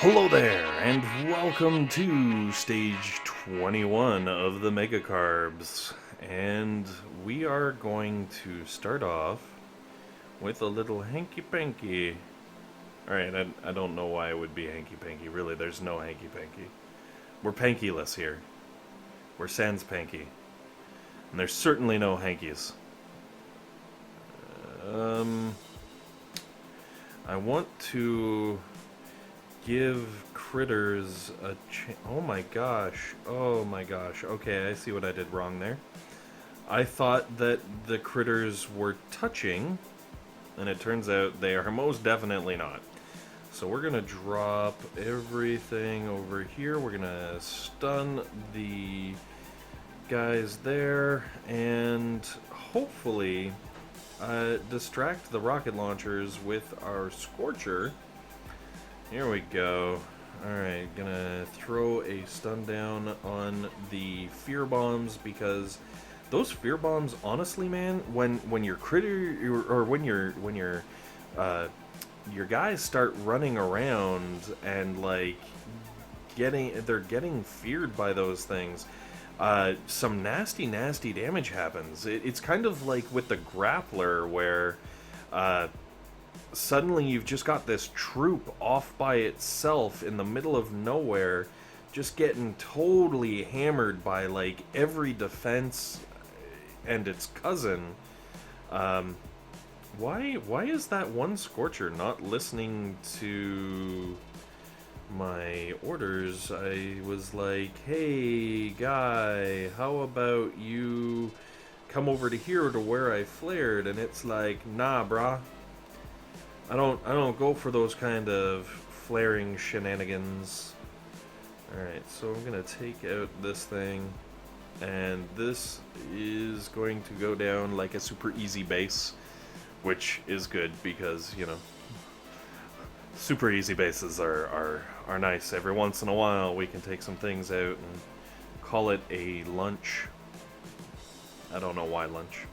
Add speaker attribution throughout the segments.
Speaker 1: Hello there, and welcome to stage 21 of the Mega Carbs. And we are going to start off with a little hanky-panky. Alright, I don't know why it would be hanky-panky. Really, there's no hanky-panky. We're pankyless here. We're sans panky. And there's certainly no hankies. I want to give critters a oh my gosh. Okay, I see what I did wrong there. I thought that the critters were touching, and it turns out they are most definitely not. So we're gonna drop everything over here. We're gonna stun the guys there, and hopefully distract the rocket launchers with our Scorcher. Here we go. Alright, gonna throw a stun down on the fear bombs, because those fear bombs, honestly, man, when your critter or when your guys start running around and like they're getting feared by those things, some nasty damage happens. It's kind of like with the grappler, where suddenly you've just got this troop off by itself in the middle of nowhere, just getting totally hammered by like every defense and its cousin. Why is that one Scorcher not listening to my orders? I was like, hey guy, how about you come over to here to where I flared? And it's like, nah brah, I don't go for those kind of flaring shenanigans. Alright, so I'm gonna take out this thing, and this is going to go down like a super easy base, which is good because, you know, super easy bases are nice. Every once in a while we can take some things out and call it a lunch. I don't know why lunch.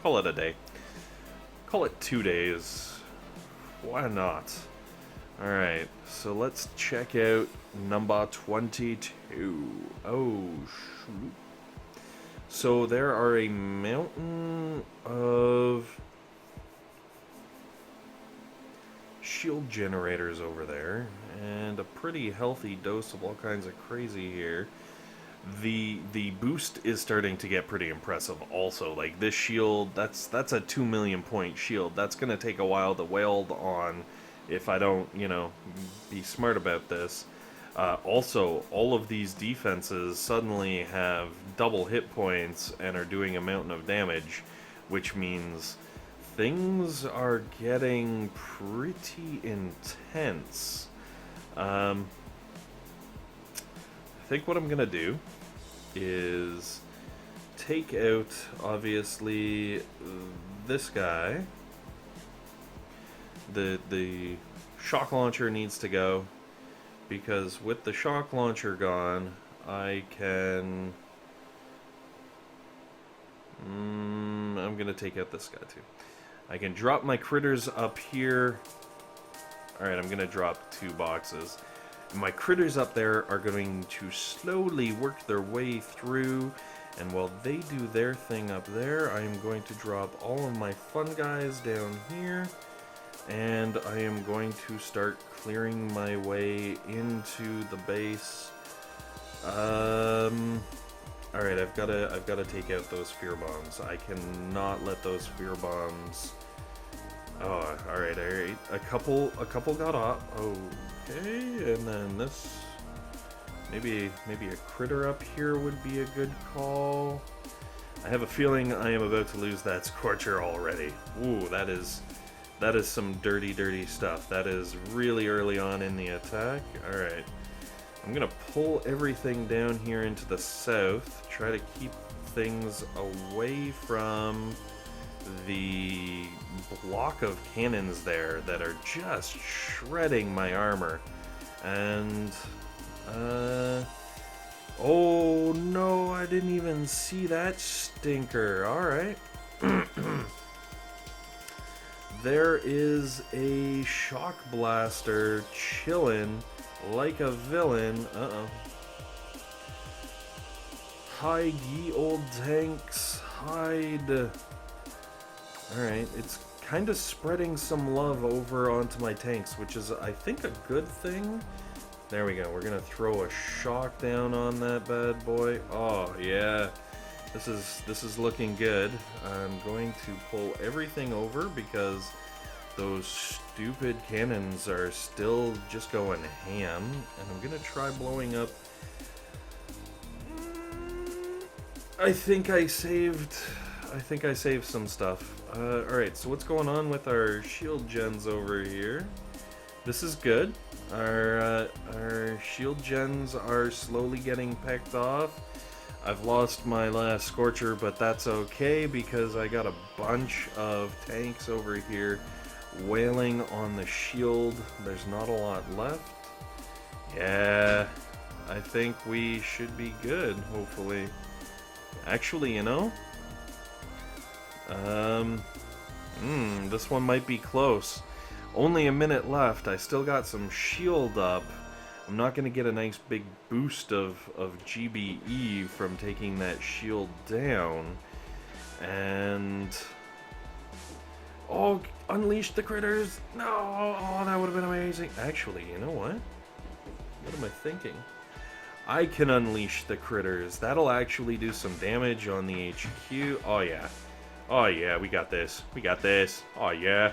Speaker 1: Call it a day. Call it 2 days. Why not? Alright, so let's check out number 22. Oh, shoot. So there are a mountain of shield generators over there, and a pretty healthy dose of all kinds of crazy here. The boost is starting to get pretty impressive also. Like, this shield, that's a 2 million point shield. That's gonna take a while to weld on if I don't, you know, be smart about this. Also, all of these defenses suddenly have double hit points and are doing a mountain of damage, which means things are getting pretty intense. I think what I'm gonna do is take out, obviously, this guy. The shock launcher needs to go, because with the shock launcher gone, I can... I'm gonna take out this guy too. I can drop my critters up here. Alright, I'm gonna drop 2 boxes. My critters up there are going to slowly work their way through, and while they do their thing up there, I am going to drop all of my fun guys down here, and I am going to start clearing my way into the base. Alright, I've gotta take out those fear bombs. I cannot let those fear bombs... Oh, alright. A couple got off. Okay, and then this, maybe a critter up here would be a good call. I have a feeling I am about to lose that Scorcher already. Ooh, that is some dirty stuff. That is really early on in the attack. Alright, I'm gonna pull everything down here into the south, try to keep things away from the block of cannons there that are just shredding my armor. And oh no, I didn't even see that stinker. Alright. There is a shock blaster chilling like a villain. Uh-oh. Hide, ye old tanks, hide. Alright, it's kind of spreading some love over onto my tanks, which is, I think, a good thing. There we go. We're going to throw a shock down on that bad boy. Oh, yeah. This is looking good. I'm going to pull everything over because those stupid cannons are still just going ham. And I'm going to try blowing up. I think I saved some stuff. Alright, so what's going on with our shield gens over here? This is good. Our shield gens are slowly getting pecked off. I've lost my last Scorcher, but that's okay because I got a bunch of tanks over here wailing on the shield. There's not a lot left. Yeah, I think we should be good, hopefully. Actually, you know, this one might be close. Only a minute left. I still got some shield up. I'm not going to get a nice big boost of GBE from taking that shield down. And... oh, unleash the critters! No! Oh, that would have been amazing. Actually, you know what? What am I thinking? I can unleash the critters. That'll actually do some damage on the HQ. Oh, yeah. Oh, yeah, we got this. We got this. Oh, yeah.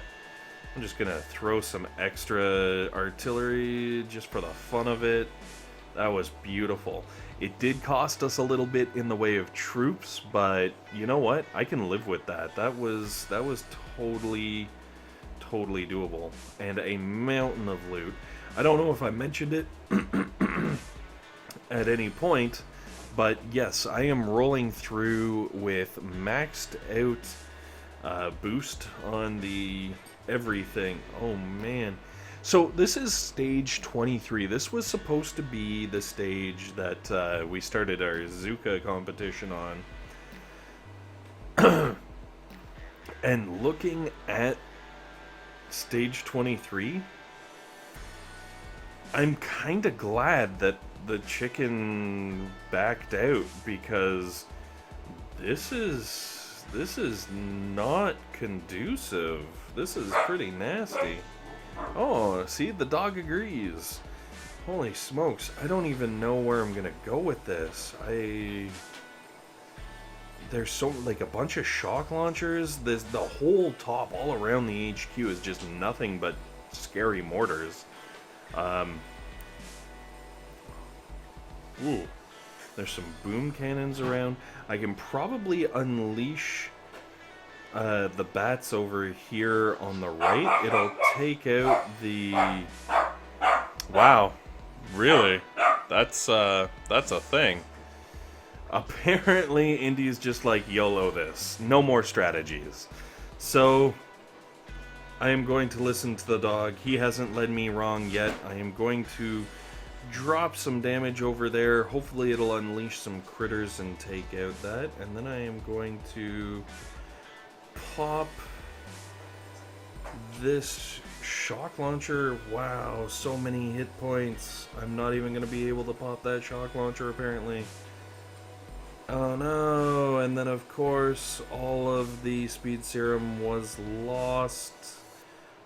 Speaker 1: I'm just gonna throw some extra artillery just for the fun of it. That was beautiful. It did cost us a little bit in the way of troops, but you know what? I can live with that. That was totally doable. And a mountain of loot. I don't know if I mentioned it at any point, but yes, I am rolling through with maxed out boost on the everything. Oh man. So this is stage 23. This was supposed to be the stage that we started our Zooka competition on. And looking at stage 23, I'm kind of glad that the chicken backed out because this is not conducive. This is pretty nasty. Oh, see, the dog agrees. Holy smokes, I don't even know where I'm gonna go with this. There's so, like, a bunch of shock launchers. The whole top all around the HQ is just nothing but scary mortars. Ooh. There's some boom cannons around. I can probably unleash the bats over here on the right. It'll take out the... wow. Really? That's a thing. Apparently, Indy's just like, YOLO this. No more strategies. So, I am going to listen to the dog. He hasn't led me wrong yet. I am going to drop some damage over there. Hopefully it'll unleash some critters and take out that. And then I am going to pop this shock launcher. Wow, so many hit points. I'm not even going to be able to pop that shock launcher apparently. Oh no, and then of course all of the speed serum was lost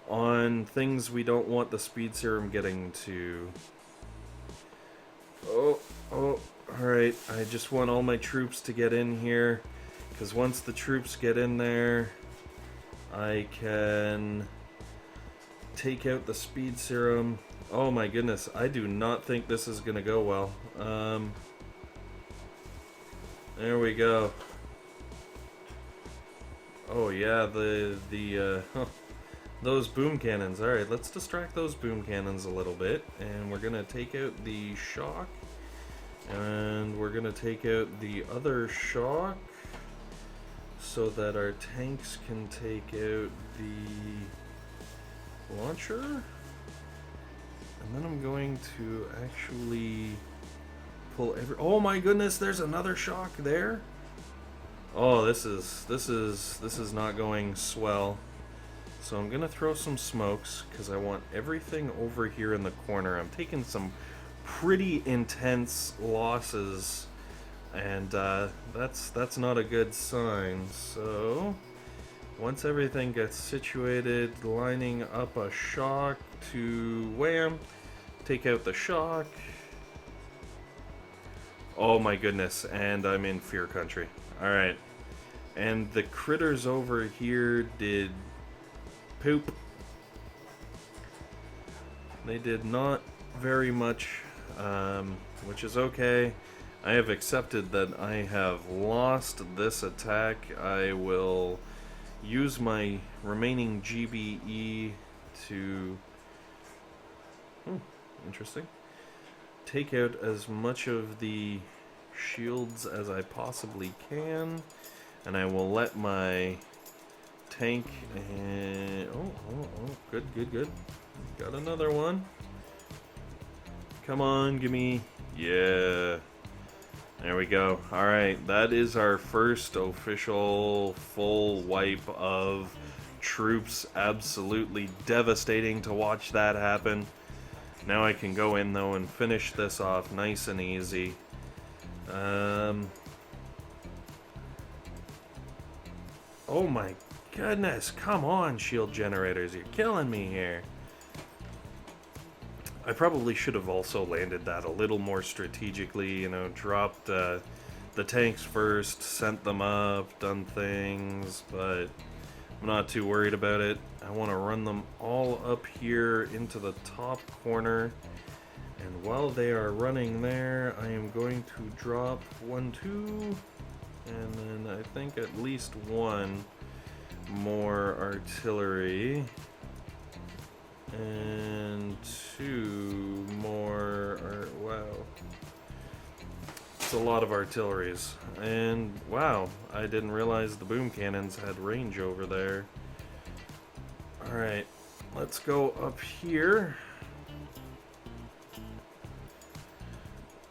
Speaker 1: on things we don't want the speed serum getting to. Oh, alright, I just want all my troops to get in here, because once the troops get in there, I can take out the speed serum. Oh my goodness, I do not think this is going to go well. There we go. Oh yeah, those boom cannons. Alright, let's distract those boom cannons a little bit. And we're going to take out the shock. And we're going to take out the other shock. So that our tanks can take out the launcher. And then I'm going to actually pull every... oh my goodness, there's another shock there. Oh, this is not going swell. So I'm gonna throw some smokes because I want everything over here in the corner. I'm taking some pretty intense losses, and that's not a good sign. So once everything gets situated, lining up a shock to wham, take out the shock. Oh my goodness, and I'm in fear country. Alright. And the critters over here did poop. They did not very much, which is okay. I have accepted that I have lost this attack. I will use my remaining GBE to... interesting. Take out as much of the shields as I possibly can, and I will let my tank and oh, good. Got another one. Come on, give me, yeah. There we go. All right, that is our first official full wipe of troops. Absolutely devastating to watch that happen. Now I can go in though and finish this off nice and easy. Oh my goodness, come on, shield generators, you're killing me here. I probably should have also landed that a little more strategically, you know, dropped the tanks first, sent them up, done things, but I'm not too worried about it. I want to run them all up here into the top corner, and while they are running there, I am going to drop 1, 2, and then I think at least one more artillery, and 2 more, wow. It's a lot of artilleries, and wow, I didn't realize the boom cannons had range over there. Alright, let's go up here,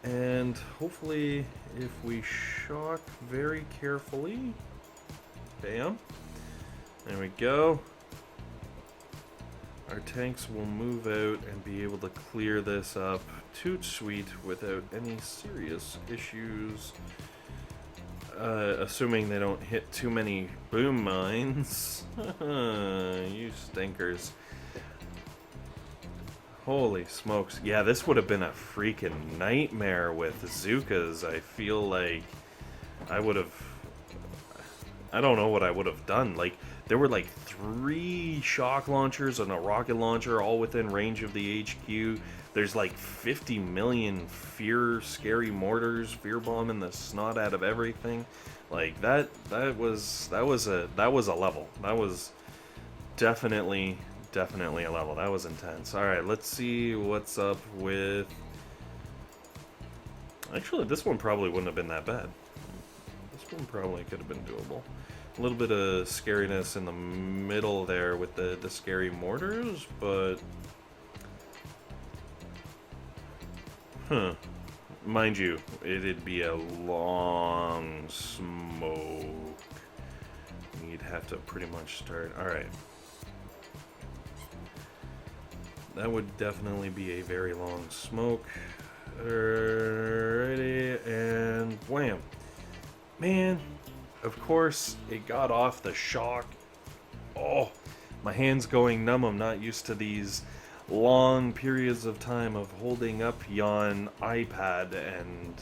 Speaker 1: and hopefully if we shock very carefully, bam, there we go, our tanks will move out and be able to clear this up toot sweet without any serious issues. Assuming they don't hit too many boom mines. You stinkers. Holy smokes. Yeah, this would have been a freaking nightmare with Zookas. I feel like I would have... I don't know what I would have done. Like, there were like 3 shock launchers and a rocket launcher all within range of the HQ. There's like 50 million scary mortars, fear bombing the snot out of everything. Like that was a level. That was definitely a level. That was intense. All right, let's see what's up with. Actually, this one probably wouldn't have been that bad. This one probably could have been doable. A little bit of scariness in the middle there with the scary mortars, but mind you, it'd be a long smoke. You'd have to pretty much start. Alright. That would definitely be a very long smoke. Alrighty, and wham. Man, of course, it got off the shock. Oh, my hand's going numb. I'm not used to these long periods of time of holding up yon iPad and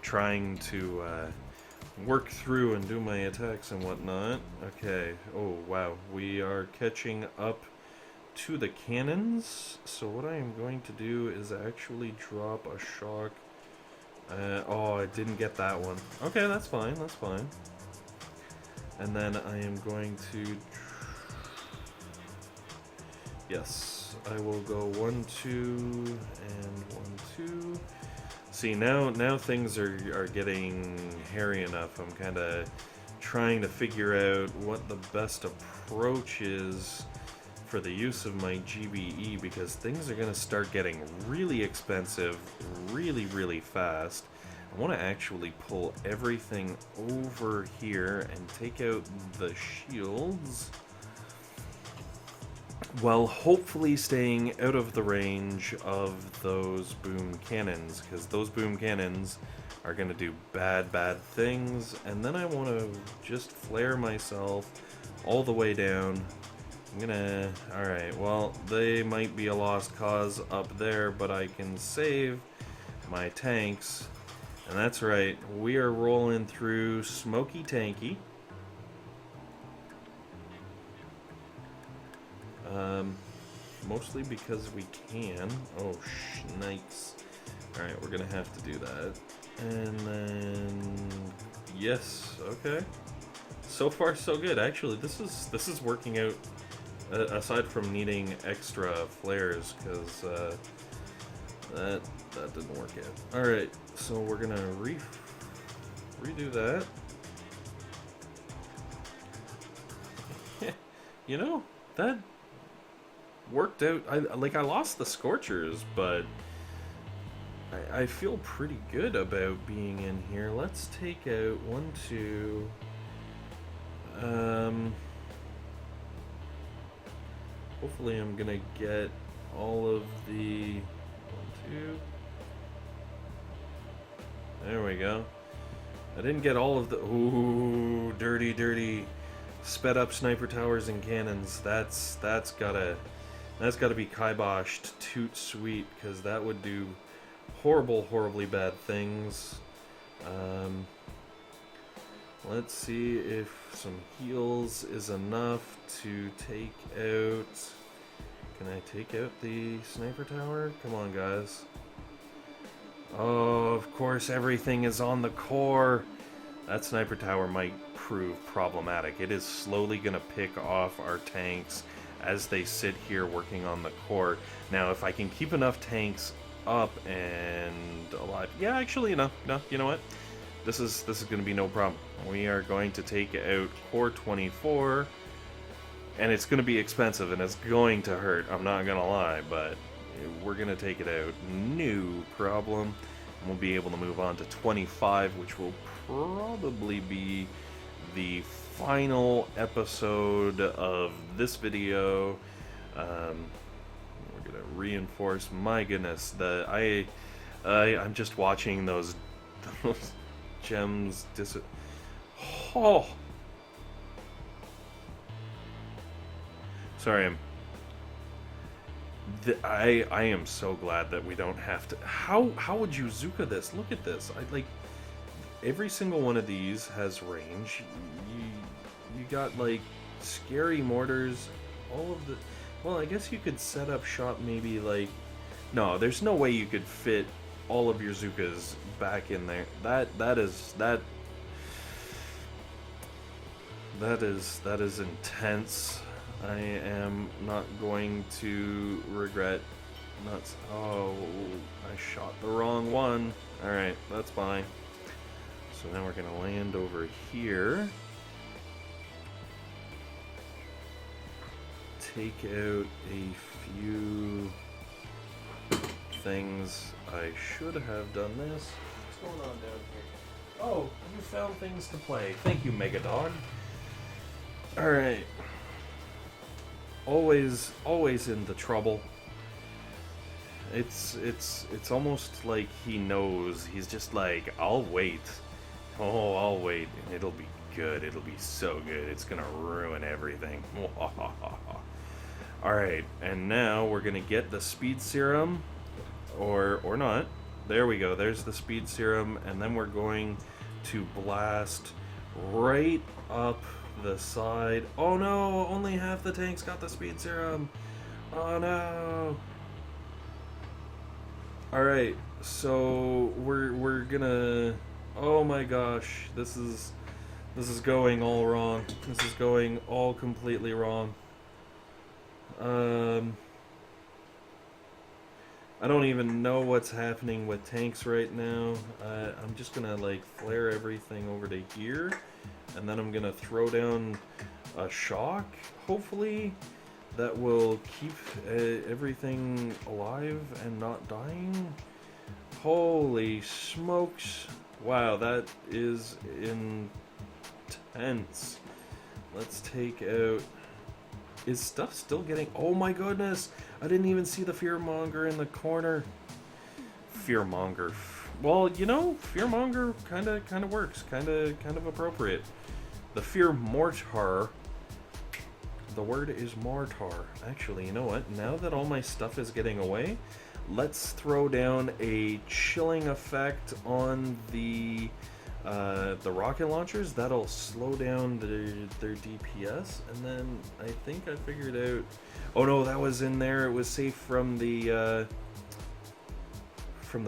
Speaker 1: trying to work through and do my attacks and whatnot. Okay, oh wow, we are catching up to the cannons, so what I am going to do is actually drop a shock. Oh, I didn't get that one. Okay, that's fine, that's fine. And then I am going to... Yes, I will go 1, 2, and 1, 2. See, now things are getting hairy enough. I'm kind of trying to figure out what the best approach is for the use of my GBE, because things are going to start getting really expensive really fast. I want to actually pull everything over here and take out the shields. while hopefully staying out of the range of those boom cannons, because those boom cannons are going to do bad things, and then I want to just flare myself all the way down. I'm gonna... Alright, well, they might be a lost cause up there, but I can save my tanks, and that's right, we are rolling through Smoky Tanky. Mostly because we can. Oh, snipes. Alright, we're gonna have to do that. And then... Yes, okay. So far, so good. Actually, this is working out, aside from needing extra flares, because that didn't work out. Alright, so we're gonna redo that. You know, that worked out. I lost the Scorchers, but I feel pretty good about being in here. Let's take out 1, 2. Hopefully I'm gonna get all of the 1, 2. There we go. I didn't get all of the... Ooh, dirty sped up sniper towers and cannons. That's gotta be kiboshed toot sweet, because that would do horribly bad things. Let's see if some heals is enough to take out... Can I take out the sniper tower? Come on, guys. Oh, of course everything is on the core. That sniper tower might prove problematic. It is slowly going to pick off our tanks as they sit here working on the core. Now, if I can keep enough tanks up and alive... Yeah, actually, no, you know what? This is going to be no problem. We are going to take out core 24, and it's going to be expensive, and it's going to hurt, I'm not going to lie, but we're going to take it out. No problem. And we'll be able to move on to 25, which will probably be the final episode of this video. We're gonna reinforce. My goodness, I'm just watching those gems Oh, sorry. I am so glad that we don't have to. How would you Zooka this? Look at this. Every single one of these has range. You got like scary mortars. All of the... Well, I guess you could set up shop maybe like... No, there's no way you could fit all of your Zookas back in there. That is intense. I am not going to regret not... Oh, I shot the wrong one. Alright, that's fine. So now we're going to land over here. Take out a few things. I should have done this. What's going on down here? Oh, you found things to play. Thank you, Mega Dog. Alright. Always in the trouble. It's almost like he knows. He's just like, I'll wait. Oh, I'll wait, and it'll be good. It'll be so good. It's gonna ruin everything. Alright, and now we're gonna get the speed serum. Or not. There we go. There's the speed serum, and then we're going to blast right up the side. Oh no, only half the tanks got the speed serum. Oh no. Alright, so we're gonna... Oh my gosh, this is going all wrong. This is going all completely wrong. I don't even know what's happening with tanks right now. I'm just gonna like flare everything over to here, and then I'm gonna throw down a shock, hopefully, that will keep everything alive and not dying. Holy smokes. Wow, that is intense. Let's take out... Is stuff still getting... Oh my goodness! I didn't even see the Fearmonger in the corner. Fearmonger. Well, you know, Fearmonger kind of works. Kind of appropriate. The Fear Mortar. The word is mortar. Actually, you know what? Now that all my stuff is getting away, let's throw down a chilling effect on the rocket launchers. That'll slow down their DPS, and then I think I figured out... Oh no, that was in there. It was safe from the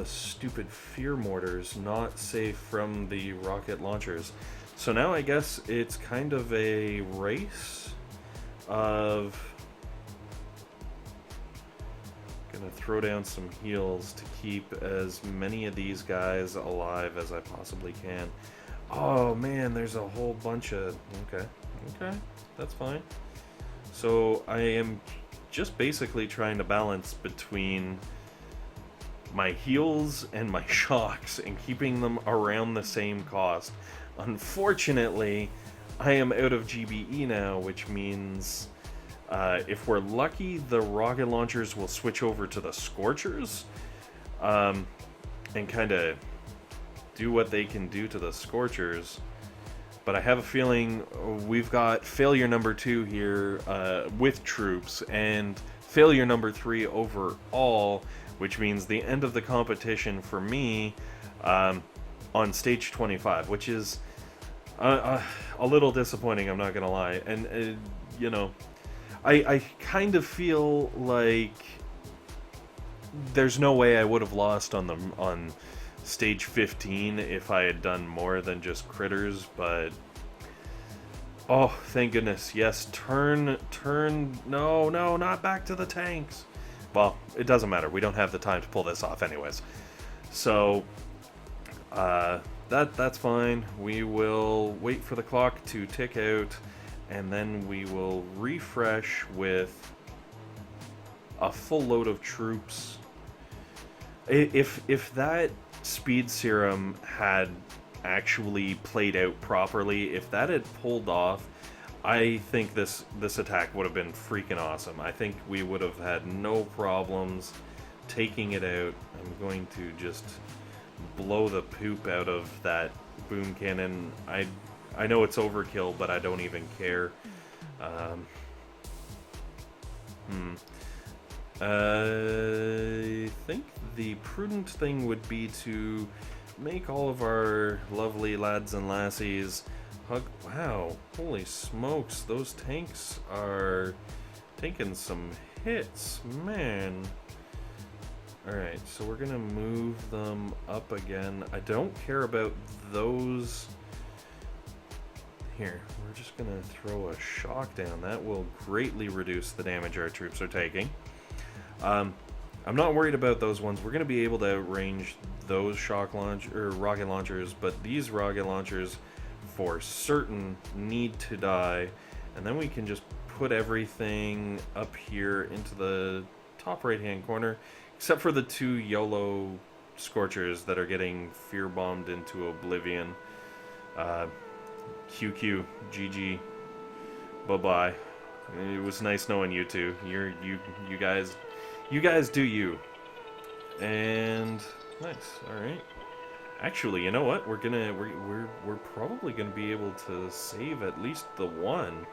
Speaker 1: stupid fear mortars, not safe from the rocket launchers. So now I guess it's kind of a race of... Gonna throw down some heals to keep as many of these guys alive as I possibly can. Oh man, there's a whole bunch of... Okay, that's fine. So I am just basically trying to balance between my heals and my shocks and keeping them around the same cost. Unfortunately, I am out of GBE now, which means if we're lucky, the rocket launchers will switch over to the Scorchers and kind of do what they can do to the Scorchers. But I have a feeling we've got failure number 2 here with troops, and failure number 3 overall, which means the end of the competition for me on stage 25, which is a little disappointing, I'm not going to lie. And, you know, I kind of feel like there's no way I would have lost on stage 15 if I had done more than just critters, but oh, thank goodness. Yes, turn, no, not back to the tanks. Well, it doesn't matter. We don't have the time to pull this off anyways. So that's fine. We will wait for the clock to tick out, and then we will refresh with a full load of troops. If that speed serum had actually played out properly, if that had pulled off, I think this attack would have been freaking awesome. I think we would have had no problems taking it out. I'm going to just blow the poop out of that boom cannon. I know it's overkill, but I don't even care. I think the prudent thing would be to make all of our lovely lads and lassies hug. Wow, holy smokes, those tanks are taking some hits, man. Alright, so we're gonna move them up again. I don't care about those. Here, we're just gonna throw a shock down. That will greatly reduce the damage our troops are taking. I'm not worried about those ones. We're going to be able to outrange those rocket launchers, but these rocket launchers for certain need to die, and then we can just put everything up here into the top right hand corner, except for the 2 YOLO Scorchers that are getting fear bombed into oblivion. QQ, GG, bye bye. It was nice knowing you two. You guys do you. And nice. All right. Actually, you know what? We're probably gonna be able to save at least the one.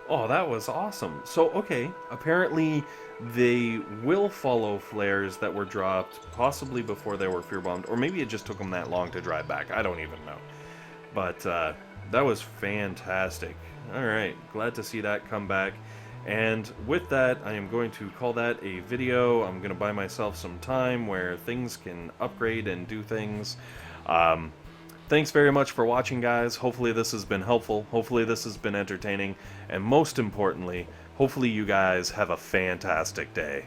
Speaker 1: Oh, that was awesome. So okay, apparently they will follow flares that were dropped possibly before they were fear bombed, or maybe it just took them that long to drive back. I don't even know. But that was fantastic. All right, glad to see that come back. And with that, I am going to call that a video. I'm going to buy myself some time where things can upgrade and do things. Thanks very much for watching, guys. Hopefully this has been helpful. Hopefully this has been entertaining. And most importantly, hopefully you guys have a fantastic day.